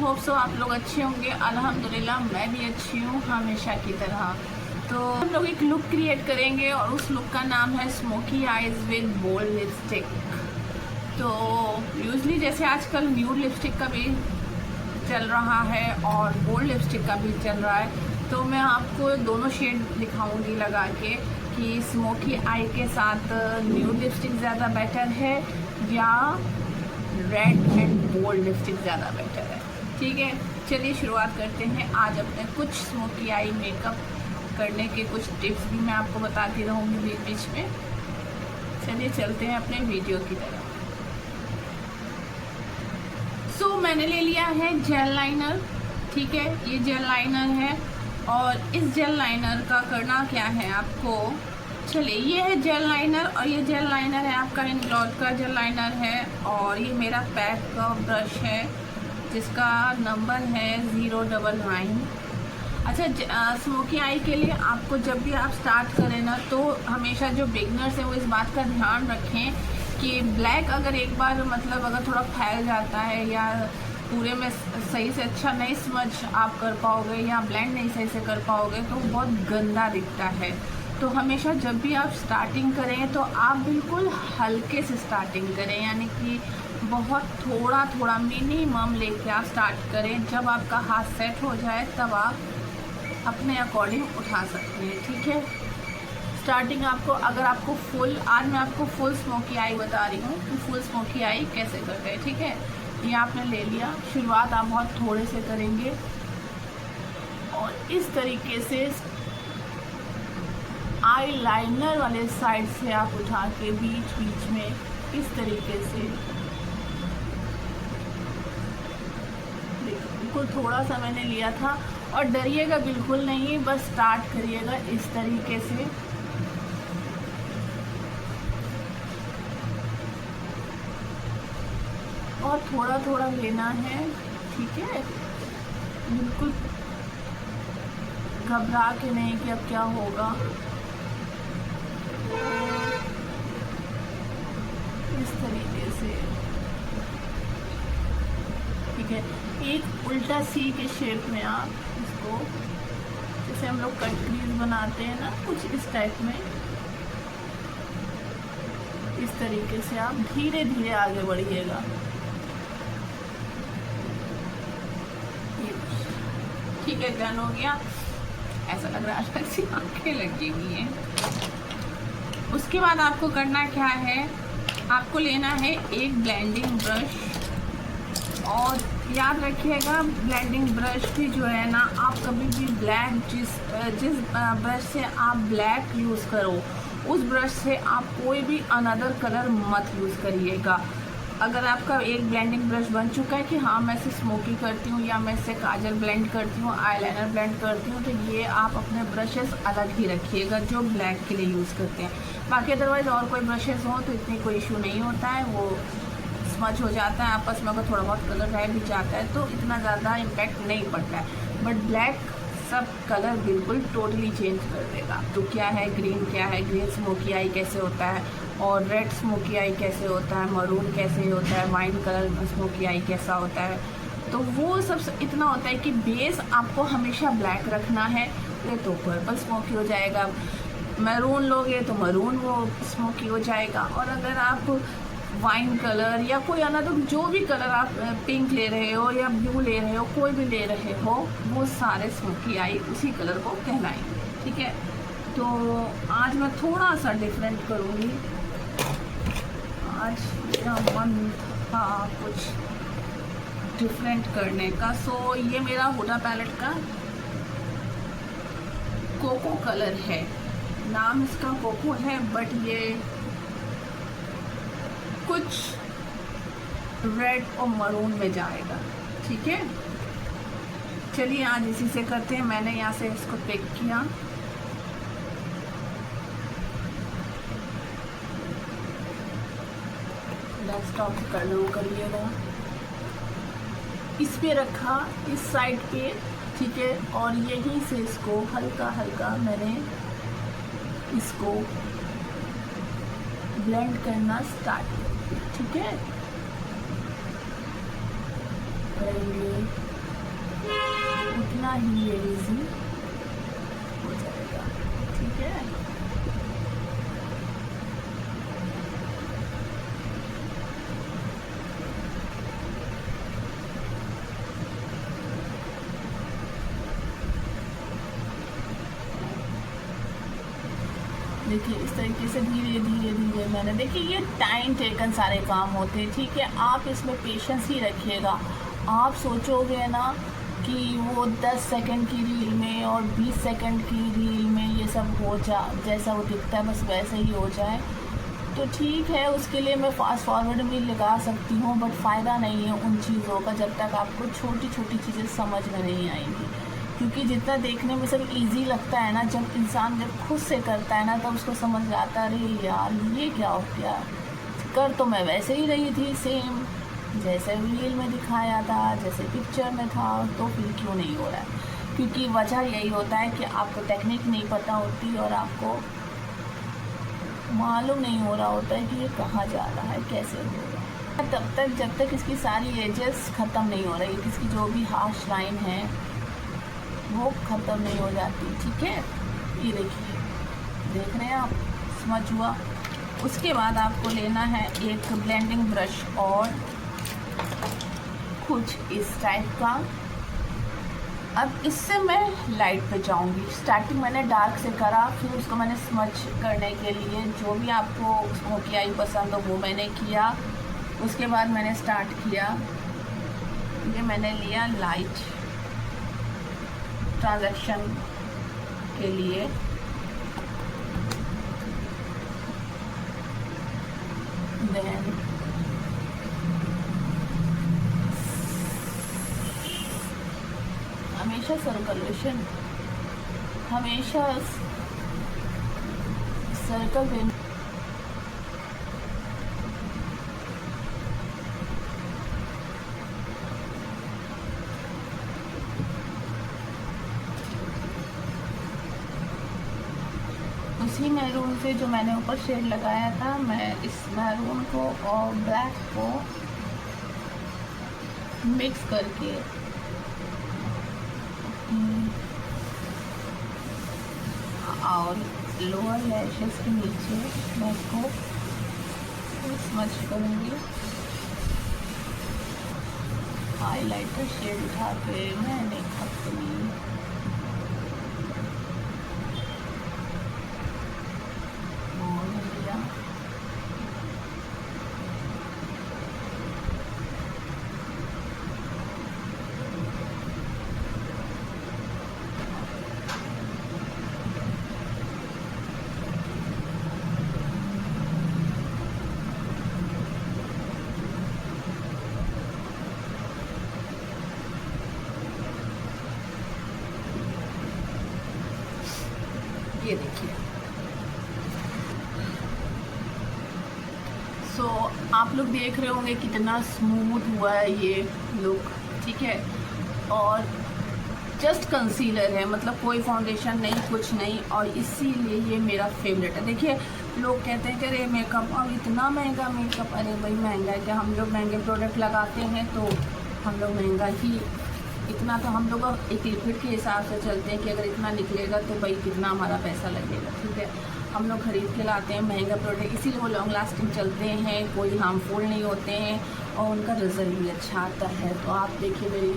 Hope so आप लोग अच्छे होंगे। अल्हम्दुलिल्लाह मैं भी अच्छी हूँ हमेशा की तरह। तो हम लोग एक लुक क्रिएट करेंगे और उस लुक का नाम है smoky eyes with bold lipstick. तो यूजली जैसे आजकल न्यूड लिपस्टिक का भी चल रहा है और बोल्ड लिपस्टिक का भी चल रहा है, तो मैं आपको दोनों शेड दिखाऊंगी लगा के कि स्मोकी आई के साथ न्यूड लिपस्टिक ज़्यादा बेटर है या रेड एंड बोल्ड लिपस्टिक ज़्यादा बेटर है। ठीक है, चलिए शुरुआत करते हैं। आज अपने कुछ स्मोकी आई मेकअप करने के कुछ टिप्स भी मैं आपको बताती रहूँगी बीच बीच में। चलिए चलते हैं अपने वीडियो की तरफ। सो मैंने ले लिया है जेल लाइनर। ठीक है, ये जेल लाइनर है और इस जेल लाइनर का करना क्या है आपको। चलिए, ये है जेल लाइनर और ये जेल लाइनर है आपका इंग्लॉट का जेल लाइनर है और ये मेरा पैक का ब्रश है जिसका नंबर है 099। अच्छा, स्मोकी आई के लिए आपको जब भी आप स्टार्ट करें ना, तो हमेशा जो बिगनर्स हैं वो इस बात का ध्यान रखें कि ब्लैक अगर एक बार मतलब अगर थोड़ा फैल जाता है या पूरे में सही से अच्छा नहीं समझ आप कर पाओगे या ब्लेंड नहीं सही से कर पाओगे तो बहुत गंदा दिखता है। तो हमेशा जब भी आप स्टार्टिंग करें तो आप बिल्कुल हल्के से स्टार्टिंग करें, यानी कि बहुत थोड़ा थोड़ा मिनिमम लेके आप स्टार्ट करें। जब आपका हाथ सेट हो जाए तब आप अपने अकॉर्डिंग उठा सकते हैं। ठीक है, स्टार्टिंग आपको अगर आपको फुल, आज मैं आपको फुल स्मोकी आई बता रही हूँ कि फुल स्मोकी आई कैसे करते हैं। ठीक है, ये आपने ले लिया। शुरुआत आप बहुत थोड़े से करेंगे और इस तरीके से आई लाइनर वाले साइड से आप उठा के बीच बीच में इस तरीके से बिल्कुल थोड़ा सा मैंने लिया था। और डरिएगा बिल्कुल नहीं, बस स्टार्ट करिएगा इस तरीके से। और थोड़ा थोड़ा लेना है। ठीक है, बिल्कुल घबरा के नहीं कि अब क्या होगा। इस तरीके से, ठीक है, एक उल्टा सी के शेप में आप इसको, जैसे हम लोग कट क्रीज बनाते हैं ना, कुछ इस टाइप में, इस तरीके से आप धीरे धीरे आगे बढ़िएगा। ठीक है, डन हो गया। ऐसा लग रहा है कि आंखें लगी हुई हैं। उसके बाद आपको करना क्या है, आपको लेना है एक ब्लेंडिंग ब्रश और याद रखिएगा ब्लेंडिंग ब्रश भी जो है ना, आप कभी भी ब्लैक जिस ब्रश से आप ब्लैक यूज़ करो उस ब्रश से आप कोई भी अनदर कलर मत यूज़ करिएगा। अगर आपका एक ब्लेंडिंग ब्रश बन चुका है कि हाँ मैं इसे स्मोकी करती हूँ या मैं इससे काजल ब्लेंड करती हूँ, आईलाइनर ब्लेंड करती हूँ, तो ये आप अपने ब्रशेस अलग ही रखिएगा जो ब्लैक के लिए यूज़ करते हैं। बाकी अदरवाइज़ और कोई ब्रशेस हों तो इतनी कोई इशू नहीं होता है, वो स्मच हो जाता है आपस में, अगर थोड़ा बहुत कलर रह भी जाता है तो इतना ज़्यादा इम्पैक्ट नहीं पड़ता है। बट ब्लैक सब कलर बिल्कुल टोटली चेंज कर देगा। तो क्या है ग्रीन, क्या है ग्रीन स्मोकी आई कैसे होता है और रेड स्मोकी आई कैसे होता है, मरून कैसे होता है, वाइन कलर स्मोकी आई कैसा होता है, तो वो सब इतना होता है कि बेस आपको हमेशा ब्लैक रखना है। तो पर्पल स्मोकी हो जाएगा, मैरून लोगे तो मरून वो स्मोकी हो जाएगा। और अगर आप वाइन कलर या कोई अनदर जो भी कलर आप पिंक ले रहे हो या ब्लू ले रहे हो, कोई भी ले रहे हो, वो सारे स्मोकी आई उसी कलर को कहलाएंगे। ठीक है, तो आज मैं थोड़ा सा डिफरेंट करूँगी। आज मेरा मन था कुछ डिफरेंट करने का। सो ये मेरा हुडा पैलेट का कोको कलर है, नाम इसका कोको है, बट ये कुछ रेड और मरून में जाएगा। ठीक है, चलिए आज इसी से करते हैं। मैंने यहाँ से इसको पिक किया, डेस्कटॉप करिएगा, इस पे रखा इस साइड पे। ठीक है, और यहीं से इसको हल्का हल्का मैंने इसको ब्लेंड करना स्टार्ट किया। ठीक है, करेंगे उतना ही ये इजी हो जाएगा। ठीक है, देखिए इस तरीके से धीरे धीरे धीरे मैंने, देखिए ये टाइम टेकन सारे काम होते हैं। ठीक है, आप इसमें पेशेंस ही रखिएगा। आप सोचोगे ना कि वो 10 सेकंड की रील में और 20 सेकंड की रील में ये सब हो जैसा वो दिखता है बस वैसे ही हो जाए, तो ठीक है, उसके लिए मैं फास्ट फॉरवर्ड भी लगा सकती हूँ, बट फ़ायदा नहीं है उन चीज़ों का जब तक आपको छोटी छोटी चीज़ें समझ में नहीं आएंगी। क्योंकि जितना देखने में सब इजी लगता है ना, जब इंसान जब खुद से करता है ना तब उसको समझ में आता है अरे यार ये क्या हो गया, कर तो मैं वैसे ही रही थी सेम जैसे रील में दिखाया था, जैसे पिक्चर में था, तो फिर क्यों नहीं हो रहा है। क्योंकि वजह यही होता है कि आपको टेक्निक नहीं पता होती और आपको मालूम नहीं हो रहा होता है कि ये कहाँ जा रहा है, कैसे हो रहा है। तब तक जब तक इसकी सारी एजेस ख़त्म नहीं हो रही, इसकी जो भी हार्श लाइन है वो ख़त्म नहीं हो जाती। ठीक है, ये देखिए, देख रहे हैं आप, समझ हुआ। उसके बाद आपको लेना है एक ब्लेंडिंग ब्रश और कुछ इस टाइप का। अब इससे मैं लाइट पे जाऊंगी। स्टार्टिंग मैंने डार्क से करा, फिर उसको मैंने स्मच करने के लिए जो भी आपको स्मोकी आई पसंद हो वो मैंने किया। उसके बाद मैंने स्टार्ट किया, ये मैंने लिया लाइट ट्रांजैक्शन के लिए। देन हमेशा सर्कुलेशन, हमेशा सर्कल पे उसी मैरून से जो मैंने ऊपर शेड लगाया था, मैं इस मैरून को और ब्लैक को मिक्स करके और लोअर लैशेस के नीचे मैं इसको स्मच करूँगी। हाइलाइटर शेड उठा के मैंने अपनी ये देखिए। सो आप लोग देख रहे होंगे कितना स्मूथ हुआ है ये लुक। ठीक है, और जस्ट कंसीलर है, मतलब कोई फाउंडेशन नहीं, कुछ नहीं, और इसीलिए ये मेरा फेवरेट है। देखिए लोग कहते हैं कि अरे मेकअप अब इतना महंगा मेकअप, अरे भाई महंगा है क्या, हम लोग महंगे प्रोडक्ट लगाते हैं तो हम लोग महंगा ही, इतना तो हम लोग एक लिक्विड के हिसाब से चलते हैं कि अगर इतना निकलेगा तो भाई कितना हमारा पैसा लगेगा। ठीक है, हम लोग ख़रीद के लाते हैं महंगा प्रोडक्ट, इसीलिए वो लॉन्ग लास्टिंग चलते हैं, कोई हार्मफुल नहीं होते हैं और उनका रिजल्ट भी अच्छा आता है। तो आप देखिए मेरी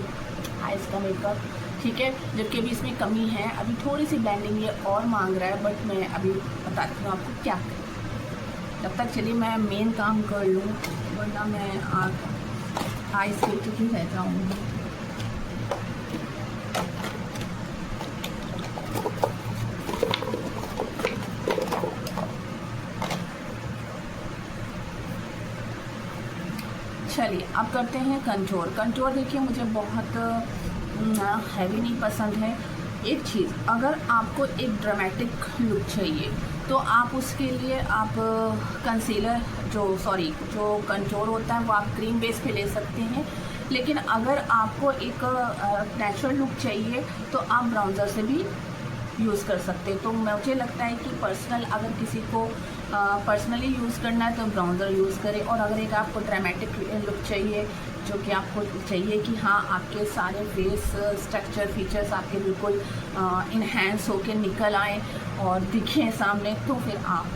आइज़ का मेकअप, ठीक है, जबकि अभी इसमें कमी है, अभी थोड़ी सी ब्लेंडिंग ये और मांग रहा है, बट मैं अभी बताती हूँ आपको क्या करें। तब तक चलिए मैं मेन काम कर लूँ, वरना मैं आइज़ के ही रह जाऊँगी। चलिए अब करते हैं कंटूर। कंटूर देखिए मुझे बहुत हैवी नहीं पसंद है। एक चीज़, अगर आपको एक ड्रामेटिक लुक चाहिए तो आप उसके लिए आप कंसीलर जो कंटूर होता है वो आप क्रीम बेस पे ले सकते हैं। लेकिन अगर आपको एक नेचुरल लुक चाहिए तो आप ब्राउज़र से भी यूज़ कर सकते हैं। तो मुझे लगता है कि अगर किसी को पर्सनली यूज़ करना है तो ब्राउज़र यूज़ करें, और अगर एक आपको ड्रामेटिक लुक चाहिए जो कि आपको चाहिए कि हाँ आपके सारे फेस स्ट्रक्चर फीचर्स आपके बिल्कुल इन्हेंस होके निकल आए और दिखें सामने, तो फिर आप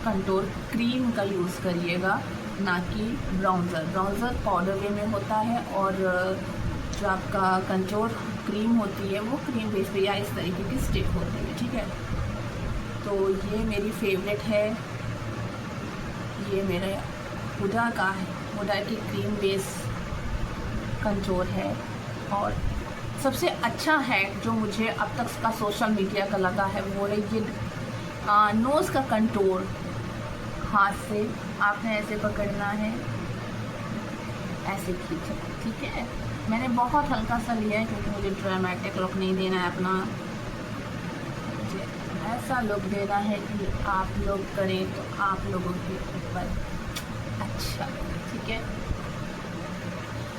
कंटूर क्रीम का यूज़ करिएगा, ना कि ब्राउज़र पाउडर वे में होता है और जो आपका कंटूर क्रीम होती है वो क्रीम बेस पे या इस तरीके की स्टिक होती है। ठीक है, तो ये मेरी फेवरेट है, ये मेरे हुडा का है, हुडा की क्रीम बेस कंटूर है। और सबसे अच्छा है जो मुझे अब तक का सोशल मीडिया का लगा है वो है ये नोज़ का कंटूर। हाथ से आपने ऐसे पकड़ना है, ऐसे खींचना, ठीक है। मैंने बहुत हल्का सा लिया है क्योंकि मुझे ड्रामेटिक लुक नहीं देना है अपना, मुझे ऐसा लुक देना है कि आप लोग करें तो आप लोगों के ऊपर अच्छा, ठीक है।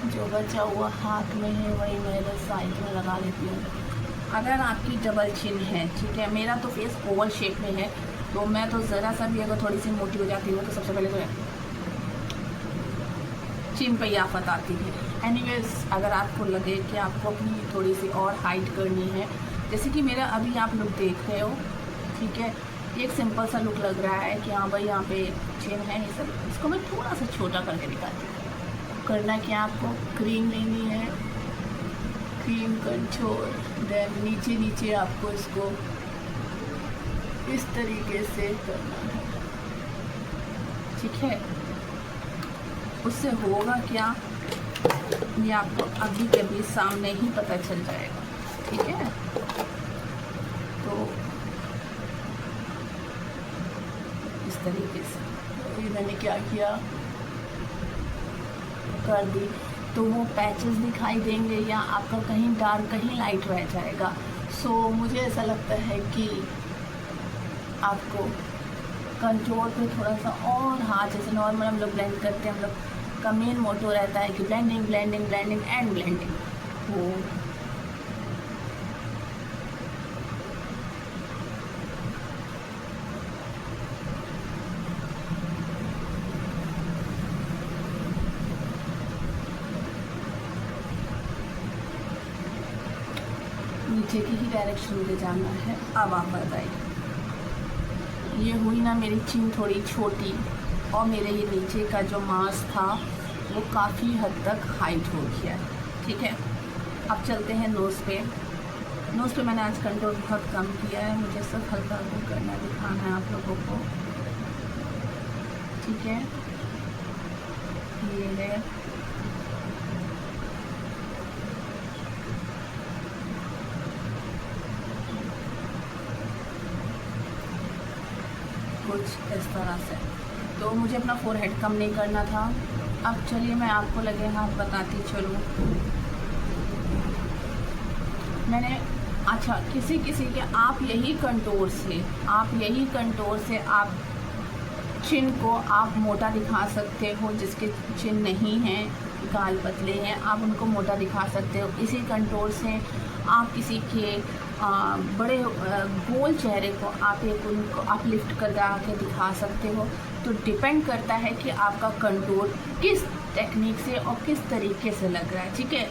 जो बचा हुआ हाथ में है वही मेरे साइड में लगा लेती हूँ। अगर आपकी डबल चिन है, ठीक है, मेरा तो फेस ओवल शेप में है, तो मैं तो ज़रा सा भी अगर थोड़ी सी मोटी हो जाती हूँ तो सबसे पहले तो चिन पे ही आफत आती है। एनीवेज, अगर आपको लगे कि आपको अपनी थोड़ी सी और हाइट करनी है, जैसे कि मेरा अभी आप लोग देख रहे हो, ठीक है, एक सिंपल सा लुक लग रहा है कि हाँ भाई यहाँ पे चिन है, ये सब, इसको मैं थोड़ा सा छोटा करके दिखाती हूँ। करना क्या, आपको क्रीम लेनी है, क्रीम कंटूर, देन नीचे नीचे आपको इसको इस तरीके से करना है, ठीक है। उससे होगा क्या, ये आपको अभी के अभी सामने ही पता चल जाएगा, ठीक है। तो इस तरीके से ये मैंने क्या किया, कर दी, तो वो पैचेस दिखाई देंगे या आपका कहीं डार्क कहीं लाइट रह जाएगा। सो मुझे ऐसा लगता है कि आपको कंटूर पे थोड़ा सा और, हाँ जैसे नॉर्मल हम लोग ब्लेंड करते हैं, हम लोग का मेन मोटो रहता है कि blending blending blending and blending, वो नीचे की ही डायरेक्शन में जाना है। अब आप बताइए, ये हुई ना मेरी चिन थोड़ी छोटी और मेरे ये नीचे का जो मांस था वो काफ़ी हद तक हाइट हो गया, ठीक है। अब चलते हैं नोज़ पे। नोज़ पे मैंने आज कंटूर बहुत कम किया है, मुझे सब हल्का हल्का करना दिखाना है आप लोगों को, ठीक है। ये है, कुछ इस तरह से। तो मुझे अपना फोरहेड कम नहीं करना था। अब चलिए मैं आपको लगे हाथ बताती चलूँ। मैंने अच्छा किसी किसी के आप यही कंटूर से आप चिन को आप मोटा दिखा सकते हो, जिसके चिन नहीं है, गाल पतले हैं, आप उनको मोटा दिखा सकते हो। इसी कंटूर से आप किसी के बड़े गोल चेहरे को उनको आप लिफ्ट कर के दिखा सकते हो। तो डिपेंड करता है कि आपका कंटूर किस टेक्निक से और किस tरीके से लग रहा है, ठीक है।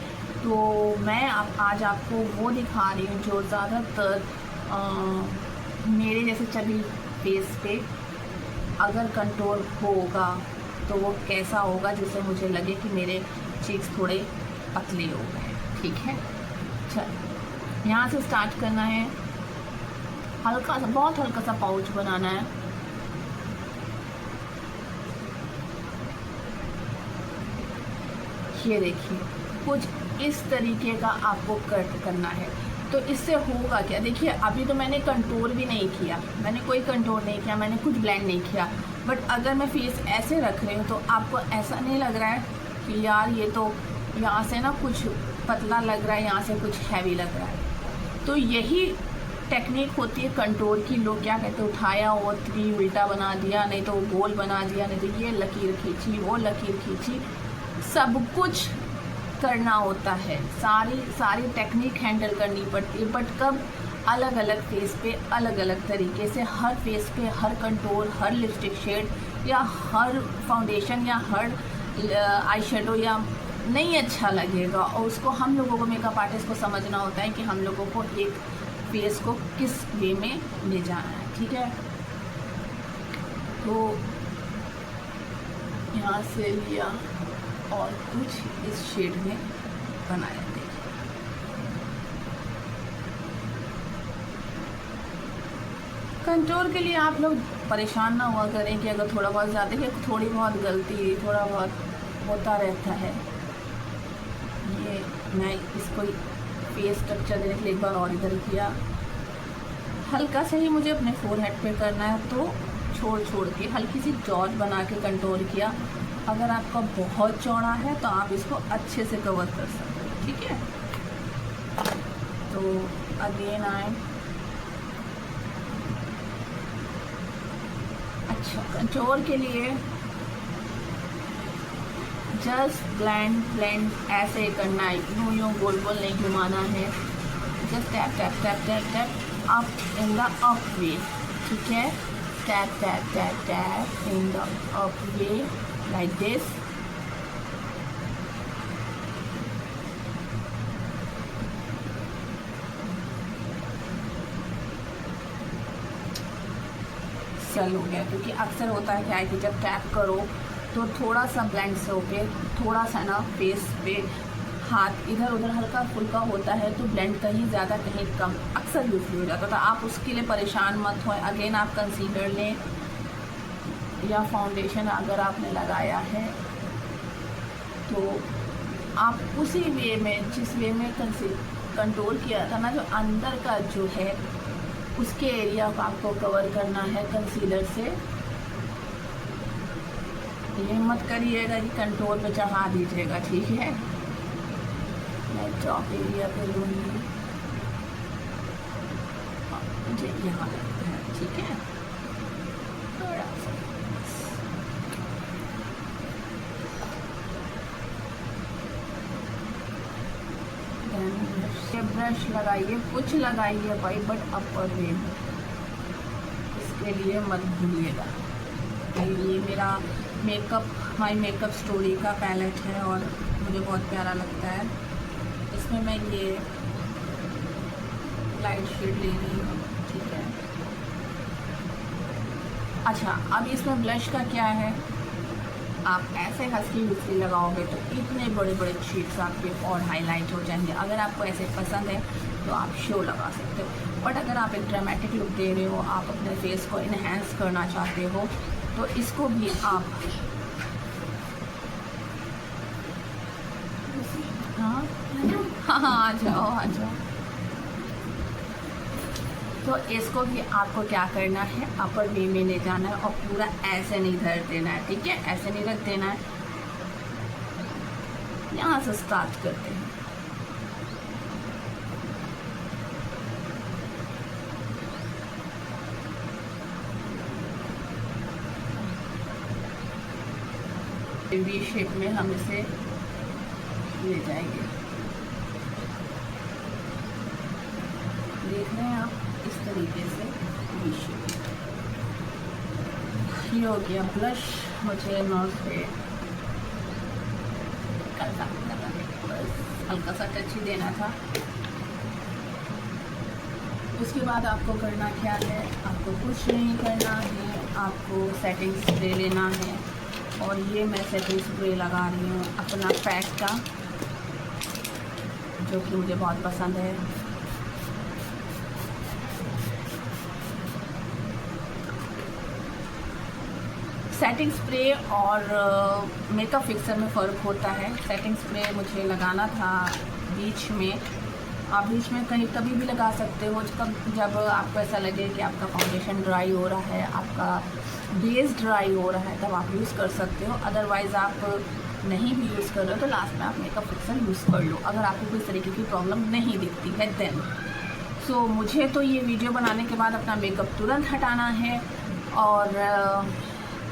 तो मैं आज आपको वो दिखा रही हूँ जो ज़्यादातर मेरे जैसे चबी फेस पे अगर कंटूर होगा तो वो कैसा होगा, जिससे मुझे लगे कि मेरे चीक्स थोड़े पतले हो गए, ठीक है। चल यहाँ से स्टार्ट करना है, हल्का सा, बहुत हल्का सा पाउच बनाना है। ये देखिए, कुछ इस तरीके का आपको कट करना है। तो इससे होगा क्या, देखिए अभी तो मैंने कंटूर भी नहीं किया, मैंने कोई कंटूर नहीं किया, मैंने कुछ ब्लेंड नहीं किया। बट अगर मैं फेस ऐसे रख रही हूँ तो आपको ऐसा नहीं लग रहा है कि यार ये तो यहाँ से ना कुछ पतला लग रहा है, यहाँ से कुछ हैवी लग रहा है। तो यही टेक्निक होती है कंटूर की। लोग क्या कहते हैं, उठाया वो थ्री उल्टा बना दिया, नहीं तो वो गोल बना दिया, नहीं तो ये लकीर खींची, वो लकीर खींची, सब कुछ करना होता है, सारी टेक्निक हैंडल करनी पड़ती है। बट कब, अलग अलग फेस पे अलग अलग तरीके से, हर फेस पे हर कंटूर, हर लिपस्टिक शेड या हर फाउंडेशन या हर आई शेडो या नहीं अच्छा लगेगा। और उसको हम लोगों को, मेकअप आर्टिस्ट को समझना होता है कि हम लोगों को एक फेस को किस वे में ले जाना है, ठीक है। तो यहाँ से लिया और कुछ इस शेड में बनाया। कंट्रोल के लिए आप लोग परेशान ना हुआ करें कि अगर थोड़ा बहुत ज़्यादा, कि थोड़ी बहुत गलती थोड़ा बहुत होता रहता है। ये मैं इसको फेस स्ट्रक्चर देने के लिए एक बार और इधर किया, हल्का से ही मुझे अपने फोरहेड पे करना है, तो छोड़ छोड़ के हल्की सी डॉट बना के कंट्रोल किया। अगर आपका बहुत चौड़ा है तो आप इसको अच्छे से कवर कर सकते हो, ठीक है। तो अगेन आए, अच्छा कंट्रोल के लिए जस्ट ब्लेंड ऐसे करना है, यूं गोल गोल नहीं घुमाना है। Just tap tap tap tap tap up in the up way, ठीक है। Tap tap tap tap in the up way like this. सल हो गया, क्योंकि अक्सर होता है क्या है कि जब टैप करो तो थोड़ा सा ब्लेंड से होके थोड़ा सा ना फेस पे हाथ इधर उधर हल्का फुल्का होता है, तो ब्लेंड कहीं ज़्यादा कहीं कम अक्सर यूज हो जाता है। तो आप उसके लिए परेशान मत हो। अगेन आप कंसीलर लें या फाउंडेशन अगर आपने लगाया है तो आप उसी वे में, जिस वे में कंट्रोल किया था ना, जो अंदर का जो है उसके एरिया को आपको कवर करना है कंसीलर से। ये मत करिएगा कि कंट्रोल पे चढ़ा दीजिएगा, ठीक है। मैं टॉप एरिया पे लूँगी, मुझे यहाँ लगता है, ठीक है। थोड़ा सा ब्रश लगाइए, कुछ लगाइए भाई, बट अपर वे में, इसके लिए मत भूलिएगा। ये मेरा माई मेकअप स्टोरी का पैलेट है और मुझे बहुत प्यारा लगता है। इसमें मैं ये लाइट शेड ले रही हूँ, ठीक है। अच्छा, अब इसमें ब्लश का क्या है, आप ऐसे हंसी हुस्सी लगाओगे तो इतने बड़े बड़े शेड्स आपके और हाईलाइट हो जाएंगे। अगर आपको ऐसे पसंद है तो आप शो लगा सकते हो, बट अगर आप एक ड्रामेटिक लुक दे रहे हो, आप अपने फेस को इन्हेंस करना चाहते हो, तो इसको भी आप हाँ आ जाओ। तो इसको भी आपको क्या करना है, अपर वे में ले जाना है और पूरा ऐसे नहीं धर देना है, ठीक है। ऐसे नहीं रख देना है। यहाँ से स्टार्ट करते हैं। वी शेप में हम इसे ले जाएंगे, देख रहे हैं आप, इस तरीके से वी शेप। ये हो गया ब्लश। मुझे नोज पे बस हल्का सा टच ही देना था। उसके बाद आपको करना क्या है, आपको कुछ नहीं करना है, आपको सेटिंग स्प्रे लेना है। और ये मैं सेटिंग स्प्रे लगा रही हूँ अपना पैक का, जो कि मुझे बहुत पसंद है। सेटिंग स्प्रे और मेकअप फिक्सर में फ़र्क होता है। सेटिंग स्प्रे मुझे लगाना था बीच में, आप बीच में कहीं कभी भी लगा सकते हो, जब आपको ऐसा लगे कि आपका फाउंडेशन ड्राई हो रहा है, आपका बेस ड्राई हो रहा है, तब आप यूज़ कर सकते हो। अदरवाइज़ आप नहीं भी यूज़ कर रहे हो तो लास्ट में आप मेकअप फिक्सर यूज़ कर लो, अगर आपको कोई तरीके की प्रॉब्लम नहीं दिखती है देन। सो मुझे तो ये वीडियो बनाने के बाद अपना मेकअप तुरंत हटाना है, और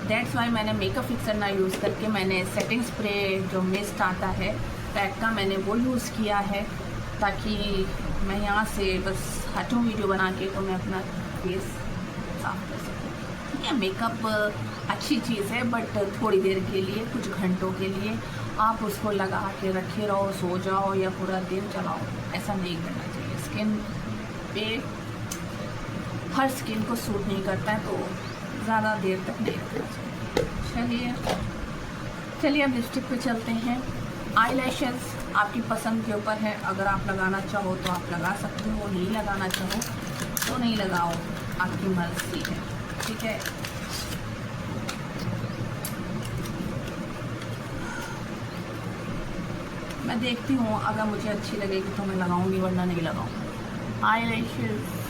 दैट्स वाई मैंने मेकअप फिक्सर ना यूज़ करके मैंने सेटिंग स्प्रे जो मिस्ट आता है पैक का, मैंने वो यूज़ किया है, ताकि मैं यहाँ से बस हटूँ वीडियो बना के तो मैं अपना फेस साफ कर सकूँ, ठीक है। मेकअप अच्छी चीज़ है, बट थोड़ी देर के लिए, कुछ घंटों के लिए, आप उसको लगा के रखे रहो, सो जाओ या पूरा दिन चलाओ, ऐसा नहीं करना चाहिए। स्किन पे हर स्किन को सूट नहीं करता है, तो ज़्यादा देर तक नहीं रखना चाहिए। चलिए अब लिपस्टिक पे चलते हैं। आई लैशेज़ आपकी पसंद के ऊपर है, अगर आप लगाना चाहो तो आप लगा सकते हो, नहीं लगाना चाहो तो नहीं लगाओ, आपकी मर्जी है, ठीक है। मैं देखती हूँ, अगर मुझे अच्छी लगेगी तो मैं लगाऊंगी, वरना नहीं लगाऊंगी। आई लैशेज़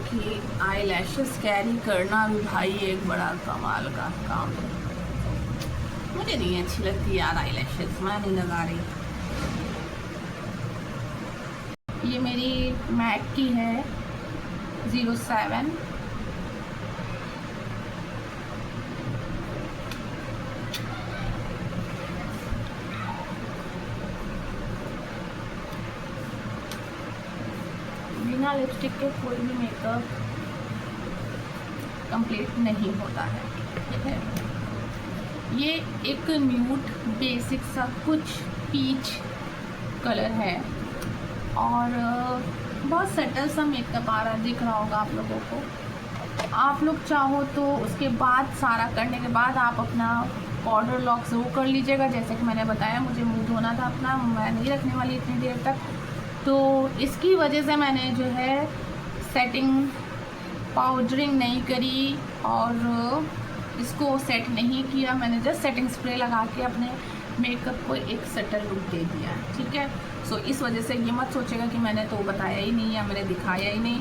कि आई लैशेस कैरी करना भी भाई एक बड़ा कमाल का काम है। मुझे नहीं अच्छी लगती यार आई लैशेस, मैं नहीं लगा रही। ये मेरी मैक की है 07। बिना लिपस्टिक के कोई भी मेकअप कंप्लीट नहीं होता है, ठीक है। ये एक न्यूड बेसिक सा कुछ पीच कलर है और बहुत सटल सा मेकअप आ रहा दिख रहा होगा आप लोगों को। आप लोग चाहो तो उसके बाद सारा करने के बाद आप अपना पाउडर लॉक से वो कर लीजिएगा। जैसे कि मैंने बताया, मुझे मुंह धोना था अपना, मैं नहीं रखने वाली इतनी देर तक, तो इसकी वजह से मैंने जो है सेटिंग पाउडरिंग नहीं करी और इसको सेट नहीं किया। मैंने जस्ट सेटिंग स्प्रे लगा के अपने मेकअप को एक सटल लुक दे दिया, ठीक है। सो इस वजह से ये मत सोचेगा कि मैंने तो बताया ही नहीं या मैंने दिखाया ही नहीं।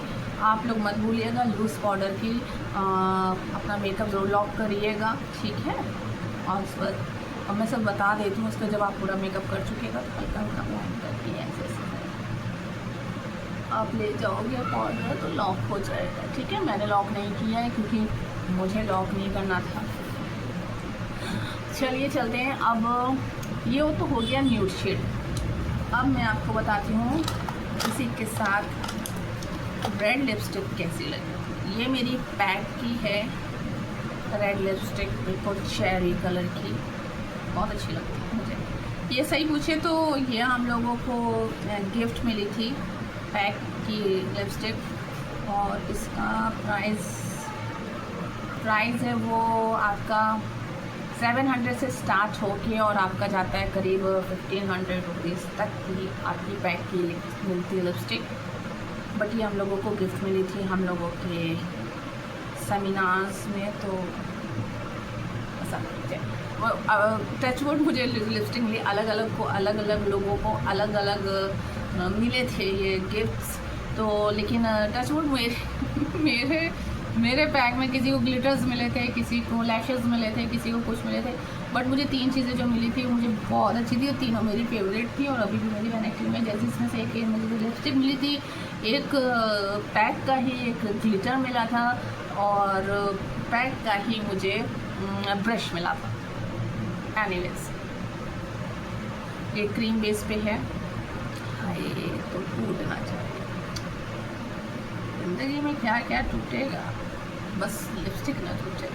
आप लोग मत भूलिएगा लूज़ पाउडर की अपना मेकअप ज़रूर लॉक करिएगा, ठीक है। और उस पर और मैं सब बता देती हूँ, उसका जब आप पूरा मेकअप कर चुकेगा तो हल्का हल्का ब्लेंड करके ऐसे आप ले जाओगे पाउडर तो लॉक हो जाएगा, ठीक है। मैंने लॉक नहीं किया है क्योंकि मुझे लॉक नहीं करना था। चलिए चलते हैं। अब ये तो हो गया न्यूड शेड। अब मैं आपको बताती हूँ इसी के साथ रेड लिपस्टिक कैसी लगी। ये मेरी पैक की है रेड लिपस्टिक, बिल्कुल चेरी कलर की, बहुत अच्छी लगती है मुझे। ये सही पूछे तो ये हम लोगों को गिफ्ट मिली थी, पैक की लिपस्टिक, और इसका प्राइस है वो आपका 700 से स्टार्ट होके और आपका जाता है करीब 1500 रुपीज़ तक की आपकी पैक की मिलती है लिपस्टिक। बट ये हम लोगों को गिफ्ट मिली थी हम लोगों के सेमिनार्स में, तो टचवुड मुझे लिपस्टिक मिली, अलग अलग लोगों को अलग अलग मिले थे ये गिफ्ट्स। तो लेकिन टचवुड मेरे पैक में किसी को ग्लिटर्स मिले थे, किसी को लैशेस मिले थे, किसी को कुछ मिले थे, बट मुझे 3 चीज़ें जो मिली थी मुझे बहुत अच्छी थी और तीनों मेरी फेवरेट थी और अभी भी मेरी कनेक्टिव में। जैसे इसमें से एक मुझे लिपस्टिक मिली थी, एक पैक का ही एक ग्लिटर मिला था और पैक का ही मुझे ब्रश मिला था। एनीवेज ये क्रीम बेस पे है, हाय तो टूटना चाहिए। ज़िंदगी में क्या क्या टूटेगा, बस लिपस्टिक ना टूटे।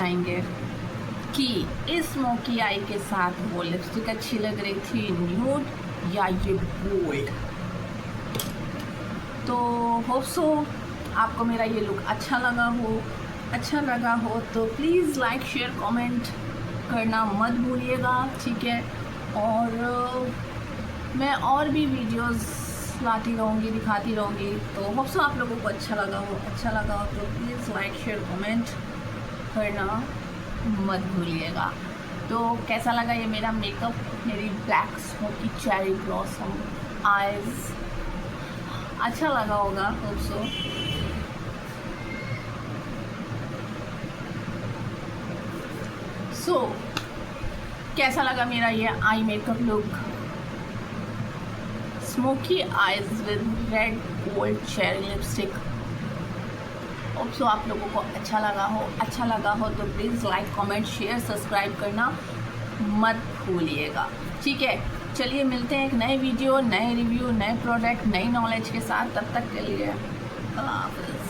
आएंगे कि इस स्मोकी आई के साथ वो लिपस्टिक अच्छी लग रही थी न्यूड या ये बोल्ड। तो होप सो आपको मेरा ये लुक अच्छा लगा हो तो प्लीज़ लाइक शेयर कमेंट करना मत भूलिएगा, ठीक है। और मैं और भी वीडियोस लाती रहूँगी, दिखाती रहूँगी। तो होप सो आप लोगों को अच्छा लगा हो तो प्लीज़ लाइक शेयर कमेंट करना मत भूलिएगा। तो कैसा लगा ये मेरा मेकअप, मेरी black smoky cherry blossom eyes, अच्छा लगा होगा होप सो। सो कैसा लगा मेरा ये eye makeup look, smoky eyes with red gold cherry lipstick. Hope so आप लोगों को अच्छा लगा हो तो please like comment share subscribe करना मत भूलिएगा। ठीक है, चलिए मिलते हैं एक नए वीडियो, नए रिव्यू, नए प्रोडक्ट, नई नॉलेज के साथ। तब तक के लिए अल्लाह हाफ़िज़।